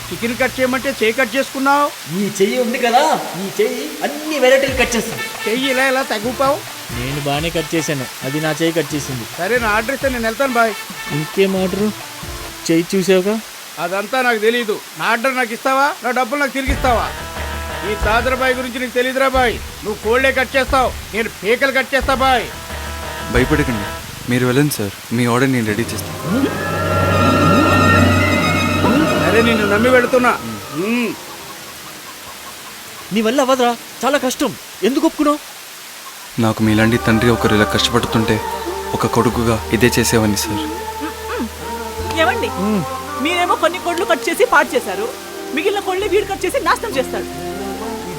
Chicken cut చేయమంటే చెయ్యి cut చేసుకున్నావు. ఈ చెయ్యి ఉంది కదా, ఈ చెయ్యి అన్ని వెరైటీలు కట్ చేస్తాను. చెయ్యి ఇలా ఇలా తగ్గిపోవు. నేను బాగానే కట్ చేశాను, అది నా చెయ్యి కట్ చేసింది. సరే నా ఆర్డర్ ఇస్తే నేను వెళ్తాను బాయ్. ఇంకేం ఆర్డరు? చెయ్యి చూసావుగా? అదంతా నాకు తెలీదు. నా ఆర్డర్ నాకు ఇస్తావా, నా డబ్బులు నాకు తిరిగి ఇస్తావా? ఈ దాదర్ బాయ్ గురించి నీకు తెలీదురా బాయ్. నువ్వు కోళ్ళే కట్ చేస్తావు, నేను పీకలు కట్ చేస్తా బాయ్. భయపడకండి, మీరు వెళ్ళండి సార్, మీ ఆర్డర్ నేను రెడీ చేస్తాను. సరే నిన్ను నమ్మి వెళుతున్నా. నీ వల్ల అవ్వదురా, చాలా కష్టం. ఎందుకు ఒప్పుకున్నావు? నాకు మీలాంటి తండ్రి ఒకరు ఇలా కష్టపడుతుంటే ఒక కొడుకుగా ఇదే చేసేవాడిని సార్. ఏమండి, మీరేమో కొన్ని కోళ్ళు కట్ చేసి పాడు చేశారు, మిగిలిన కోళ్ళు వీడు కట్ చేసి నాశనం చేస్తాడు.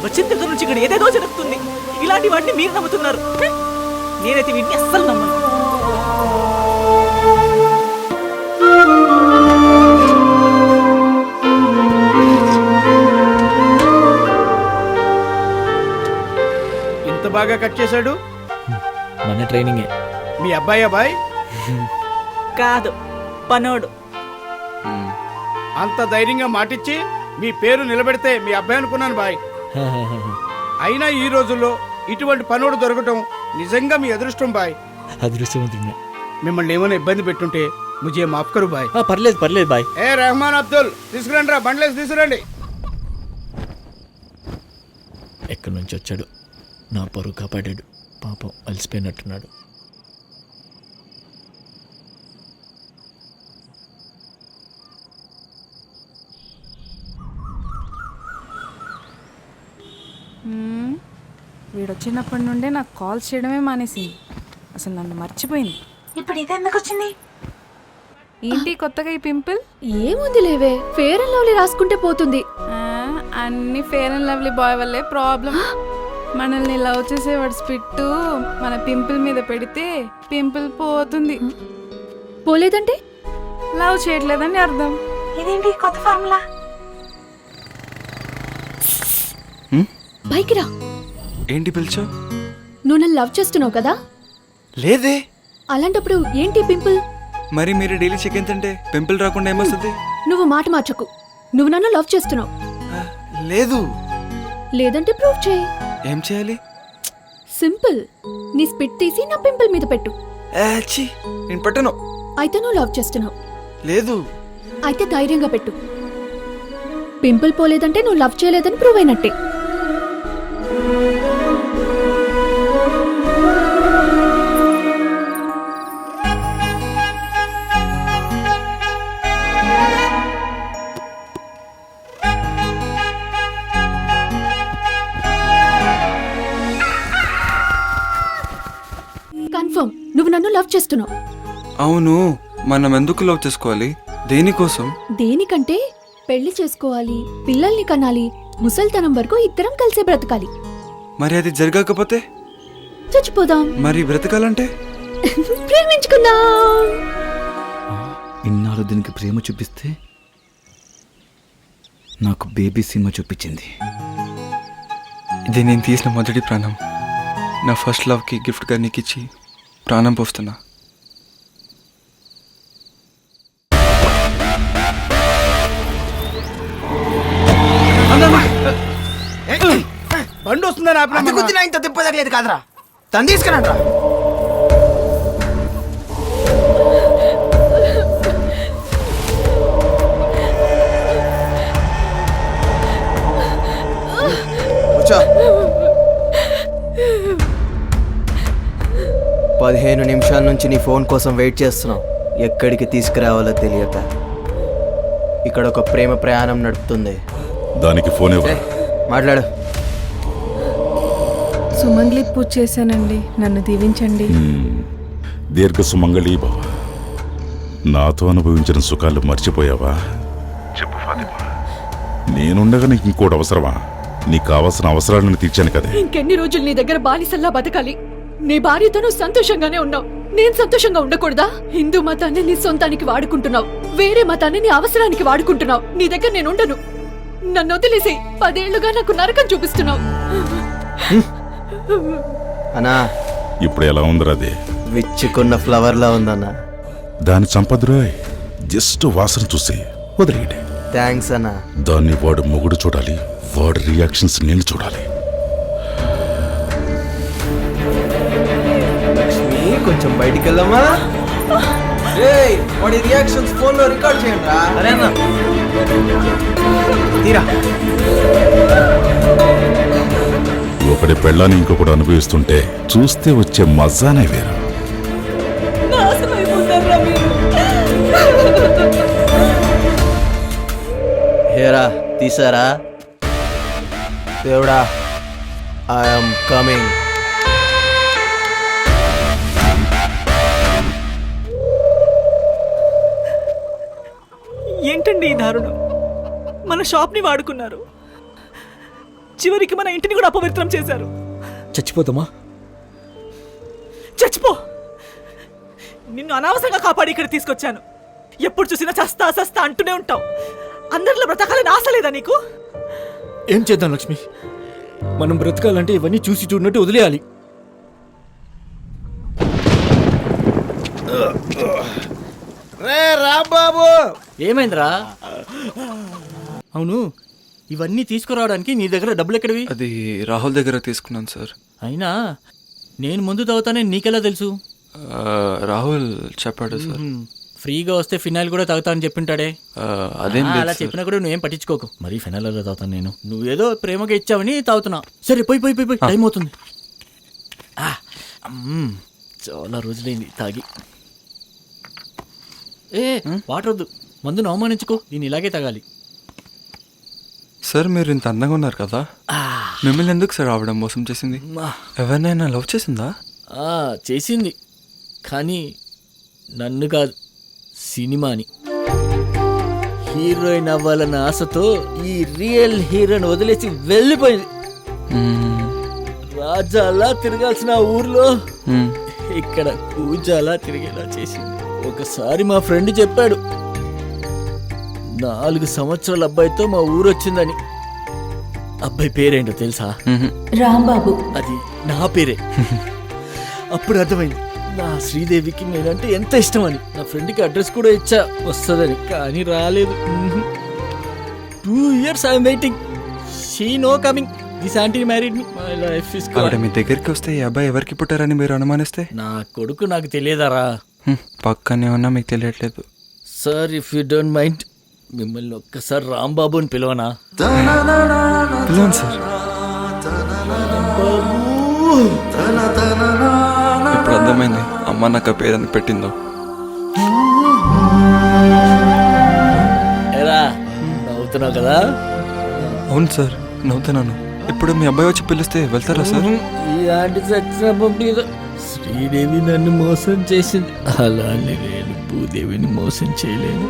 వచ్చిన దగ్గర నుంచి ఇక్కడ ఏదేదో జరుగుతుంది. ఇలాంటి వాటిని మీరు నమ్ముతున్నారు. నేనైతే వీటిని అస్సలు నమ్మను. ఇంత బాగా కట్ చేశాడు. మన ట్రైనింగే. మీ అబ్బాయి బాయ్? కాదు, పనోడు. అంత ధైర్యంగా మాటిచ్చి మీ పేరు నిలబెడితే మీ అబ్బాయి అనుకున్నాను బాయ్. అయినా ఈ రోజుల్లో ఇటువంటి పనోడు దొరకటం నిజంగా మీ అదృష్టం బాయ్. అదృష్టవంతుడినే. మిమ్మల్ని ఏమైనా ఇబ్బంది పెట్టుంటే ముజే మాఫ్ కరు బాయ్. పర్లేదు పర్లేదు బాయ్. ఏ రెహమాన్ అబ్దుల్, తీసుకురండి రా, బండ్లేసి తీసుకురండి. ఎక్కడి నుంచి వచ్చాడు? నా పరువు కాపాడాడు. పాపం అలసిపోయినట్టున్నాడు. వీడొచ్చినప్పటి నుండే నాకు కాల్స్ చేయడమే మానేసింది. అసలు నన్ను మర్చిపోయింది. ఇప్పుడు ఇది ఎందుకు వచ్చింది? ఏంటి కొత్తగా ఈ పింపుల్? ఏముంది లేవే, ఫేర్ అండ్ లవ్లీ రాసుకుంటే పోతుంది. అన్ని ఫేర్ అండ్ లవ్లీ బాయ్ వల్లే ప్రాబ్లం. మనల్ని లవ్ చేసేవాడు స్పిట్ మన పింపుల్ మీద పెడితే పింపుల్ పోతుంది. పోలేదంటే లవ్ చేయట్లేదని అర్థం. ఇదేంటి కొత్త ఫార్ములా? పైకి రా. ఏంటి పిలిచావు? నువ్వు నన్ను లవ్ చేస్తున్నావు కదా? లేదే. అలాంటప్పుడు ఏంటి పింపుల్? మరి మీరు డైలీ చికెన్ తింటే పింపుల్ రాకుండా ఏమొస్తుంది? నువ్వు మాట మార్చకు. నువ్వు నన్ను లవ్ చేస్తున్నావు. లేదు. లేదంటే ప్రూవ్ చేయి. ఏం చేయాలి? సింపుల్. నీ స్పిట్ తీసి నా పింపుల్ మీద పెట్టు. నేను పెట్టను. అయితే నువ్వు లవ్ చేస్తున్నావు. లేదు. అయితే ధైర్యంగా పెట్టు. పింపుల్ పోలేదంటే నువ్వు లవ్ చేయలేదని ప్రూవ్ అయినట్టే. కన్ఫర్మ్ నువ్వు నన్ను లవ్ చేస్తున్నావు. అవును, మనం ఎందుకు లవ్ చేసుకోవాలి? దేనికోసం? దేనికంటే పెళ్లి చేసుకోవాలి, పిల్లల్ని కనాలి, ముసల్తనం వరకు ఇద్దరం కలిసే బ్రతకాలి. మరి అది జరగకపోతే చచ్చిపోదాం. మరి బ్రతకాలంటే ప్రేమించుకుందాం. ఇన్నాళ్ళు దీనికి ప్రేమ చూపిస్తే నాకు బేబీ సినిమా చూపించింది. ఇది నేను తీసిన మొదటి ప్రాణం. నా ఫస్ట్ లవ్కి గిఫ్ట్గా నీకు ఇచ్చి ప్రాణం పోస్తున్నా. బండి వస్తుందని ఆపినా ఇంత తిప్పదగలేదు కాదురా, తను తీసుకురంట్రా. కూర్చో. 15 నిమిషాల నుంచి నీ ఫోన్ కోసం వెయిట్ చేస్తున్నావు. ఎక్కడికి తీసుకురావాలో తెలియక. ఇక్కడ ఒక ప్రేమ ప్రయాణం నడుపుతుంది. దానికి ఫోన్ ఇవ్వ. మాట్లాడు. సుమంగ్లీ పూజ చేశానండి, నన్ను దీవించండి. దీర్ఘ సుమంగళీ భవ. నాతో అనుభవించిన సుఖాలు మర్చిపోయావా? చెప్పు ఫాతిమా, నేనుండగా నీకు ఇంకోటి అవసరమా? నీకు కావాల్సిన అవసరాలను తీర్చాను కదా. ఇంకెన్ని రోజులు నీ దగ్గర బానిసల్లా బతకాలి? నీ భార్యతో నువ్వు సంతోషంగానే ఉన్నావు, నేను సంతోషంగా ఉండకూడదా? హిందూ మతాన్ని నీ సొంతానికి వాడుకుంటున్నావు, వేరే మతాన్ని నీ అవసరానికి వాడుకుంటున్నావు. నీ దగ్గర నేను ఉండను, నన్ను వదిలేసి 10 ఏళ్లుగా నాకు నరకం చూపిస్తున్నావు. అన్నా, ఇప్పుడు ఎలా ఉందిరా? అది విచ్చుకున్న ఫ్లవర్ లా ఉందన్నా. దాని చంపదురాయ్. జస్ట్ వాసన చూసి వదిలేయండి. థ్యాంక్స్ అన్న. దాన్ని వాడు మొగుడు చూడాలి, వాడి రియాక్షన్స్ నేను చూడాలి. లక్ష్మి కొంచెం బయటికి వెళ్దామా? వాడి రియాక్షన్స్ ఫోన్ లో రికార్డ్ చేయండి రా. అరే అన్న తీరా. ఒకటి పెళ్ళాన్ని ఇంకొకటి అనుభవిస్తుంటే చూస్తే వచ్చే మజానే వేరు. హేరా తీసారా? దేవుడా, ఐఎమ్ కమింగ్. ఏంటండి ఈ దారుణం? మన షాప్ని వాడుకున్నారు, చివరికి మన ఇంటిని కూడా అపవిత్రం చేశారు. చచ్చిపోతామా? చచ్చిపో. నిన్ను అనవసరంగా కాపాడి ఇక్కడ తీసుకొచ్చాను. ఎప్పుడు చూసినా చస్తా చస్తా అంటూనే ఉంటావు. అందరిలో బ్రతకాలని ఆశ లేదా నీకు? ఏం చేద్దాం లక్ష్మి? మనం బ్రతకాలంటే ఇవన్నీ చూసి చూడనట్టు వదిలేయాలి. రే రాంబాబు, ఏమైందిరా? అవును, ఇవన్నీ తీసుకురావడానికి నీ దగ్గర డబ్బులు ఎక్కడివి? అది రాహుల్ దగ్గర తీసుకున్నాను సార్. అయినా నేను ముందు తాగుతానే నీకెలా తెలుసు? రాహుల్ చెప్పాడు సార్. ఫ్రీగా వస్తే ఫినాయిల్ కూడా తాగుతా అని చెప్పింటాడే. అదేం లేదు అలా సార్. చెప్పినా కూడా నువ్వేం పట్టించుకోకు. మరీ ఫినాయిల్ అలా తాగుతాను నేను. నువ్వేదో ప్రేమగా ఇచ్చావని తాగుతున్నా. సరే పోయి పోయి పోయి పోయి, టైం అవుతుంది. చాలా రోజులైంది తాగి. వాటర్ వద్దు, మందును అవమానించుకో. దీన్ని ఇలాగే తాగాలి. సార్ మీరు ఇంత అందంగా ఉన్నారు కదా, మిమ్మల్ని ఎందుకు సార్ ఆవిడ మోసం చేసింది? ఎవరినైనా లవ్ చేసిందా? చేసింది, కానీ నన్ను కాదు, సినిమాని. హీరోయిన్ అవ్వాలన్న ఆశతో ఈ రియల్ హీరోని వదిలేసి వెళ్ళిపోయింది. రాజాలా తిరగాల్సిన ఊర్లో ఇక్కడ కూజాలా తిరిగేలా చేసింది. ఒకసారి మా ఫ్రెండ్ చెప్పాడు, 4 సంవత్సరాల అబ్బాయితో మా ఊరు వచ్చిందని. అబ్బాయి పేరేంటో తెలుసా? రాంబాబు. అది నా పేరే. అప్పుడు అర్థమైంది నా శ్రీదేవికి నేనంటే ఎంత ఇష్టమని. నా ఫ్రెండ్కి అడ్రస్ కూడా ఇచ్చా వస్తుందని, కానీ రాలేదు. 2 years I'm waiting. She no coming. This aunty married me. My life is ఆవిడ మీ దగ్గరికి వస్తే ఈ అబ్బాయి ఎవరికి పుట్టారని మీరు అనుమానిస్తే? నా కొడుకు నాకు తెలియదారా? పక్కనే ఉన్నా మీకు తెలియట్లేదు. Sir, if you don't mind, మిమ్మల్ని ఒక్కసారి రాంబాబు అని పిలవనా? పిలవండి సార్. ఇప్పుడు అర్థమైంది అమ్మ నాకు ఆ పేరు ఎందుకు పెట్టిందో. ఎరా నవ్వుతున్నావు కదా? అవును సార్, నవ్వుతున్నాను. ఇప్పుడు మీ అబ్బాయి వచ్చి పిలిస్తే వెళ్తారా సార్? ఈ ఆంటీ చచ్చినప్పుడు శ్రీదేవి నన్ను మోసం చేసింది, అలానే నేను భూదేవిని మోసం చేయలేను.